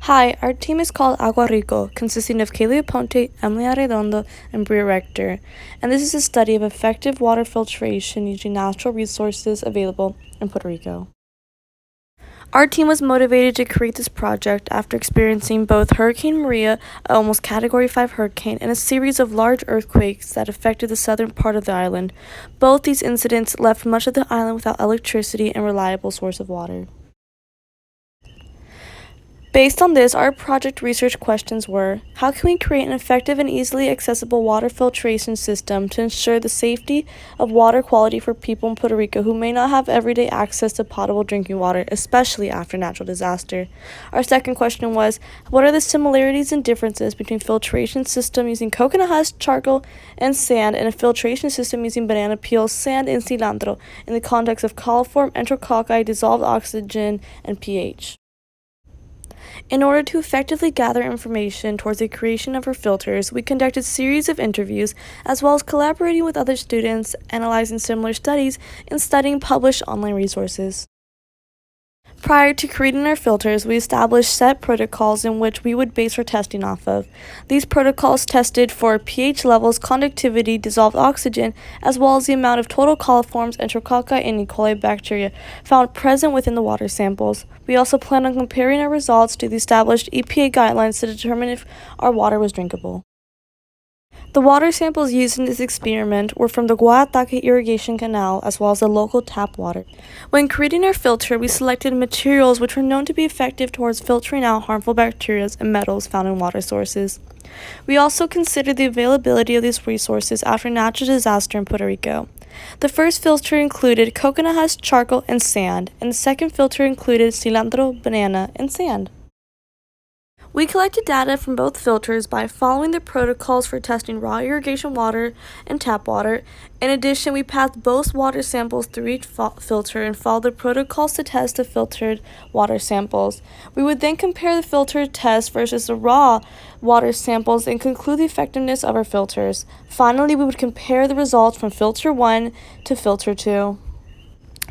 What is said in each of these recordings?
Hi, our team is called Aguarico, consisting of Kaylee Ponte, Emily Arredondo, and Bria Rector, and this is a study of effective water filtration using natural resources available in Puerto Rico. Our team was motivated to create this project after experiencing both Hurricane Maria, an almost Category 5 hurricane, and a series of large earthquakes that affected the southern part of the island. Both these incidents left much of the island without electricity and reliable source of water. Based on this, our project research questions were: how can we create an effective and easily accessible water filtration system to ensure the safety of water quality for people in Puerto Rico who may not have everyday access to potable drinking water, especially after natural disaster? Our second question was: what are the similarities and differences between filtration system using coconut husk, charcoal, and sand, and a filtration system using banana peel, sand, and cilantro in the context of coliform, enterococci, dissolved oxygen, and pH? In order to effectively gather information towards the creation of our filters, we conducted a series of interviews, as well as collaborating with other students, analyzing similar studies, and studying published online resources. Prior to creating our filters, we established set protocols in which we would base our testing off of. These protocols tested for pH levels, conductivity, dissolved oxygen, as well as the amount of total coliforms, enterococci, and E. coli bacteria found present within the water samples. We also plan on comparing our results to the established EPA guidelines to determine if our water was drinkable. The water samples used in this experiment were from the Guataque irrigation canal as well as the local tap water. When creating our filter, we selected materials which were known to be effective towards filtering out harmful bacteria and metals found in water sources. We also considered the availability of these resources after a natural disaster in Puerto Rico. The first filter included coconut husk, charcoal, and sand, and the second filter included cilantro, banana, and sand. We collected data from both filters by following the protocols for testing raw irrigation water and tap water. In addition, we passed both water samples through each filter and followed the protocols to test the filtered water samples. We would then compare the filtered test versus the raw water samples and conclude the effectiveness of our filters. Finally, we would compare the results from filter 1 to filter 2.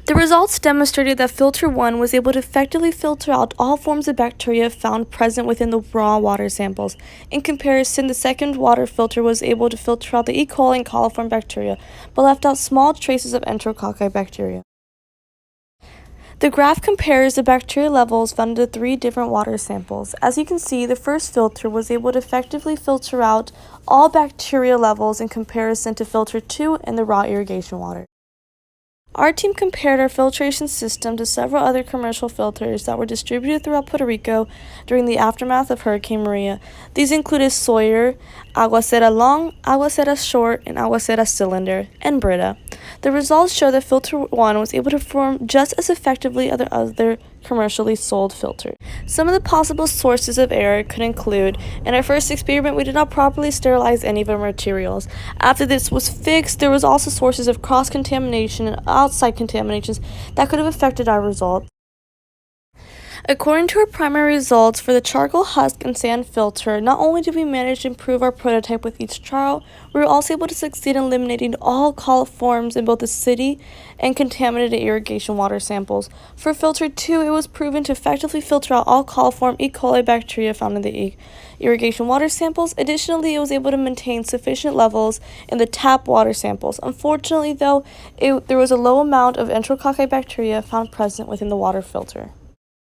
The results demonstrated that filter 1 was able to effectively filter out all forms of bacteria found present within the raw water samples. In comparison, the second water filter was able to filter out the E. coli and coliform bacteria, but left out small traces of enterococci bacteria. The graph compares the bacteria levels found in the 3 different water samples. As you can see, the first filter was able to effectively filter out all bacteria levels in comparison to filter 2 and the raw irrigation water. Our team compared our filtration system to several other commercial filters that were distributed throughout Puerto Rico during the aftermath of Hurricane Maria. These included Sawyer, Aguacera Long, Aguacera Short, and Aguacera Cylinder, and Brita. The results show that filter 1 was able to perform just as effectively as other commercially sold filters. Some of the possible sources of error could include: in our first experiment, we did not properly sterilize any of our materials. After this was fixed, there was also sources of cross-contamination and outside contaminations that could have affected our results. According to our primary results for the charcoal husk and sand filter, not only did we manage to improve our prototype with each trial, we were also able to succeed in eliminating all coliforms in both the city and contaminated irrigation water samples. For filter 2, it was proven to effectively filter out all coliform E. coli bacteria found in the irrigation water samples. Additionally, it was able to maintain sufficient levels in the tap water samples. Unfortunately, though, there was a low amount of enterococci bacteria found present within the water filter.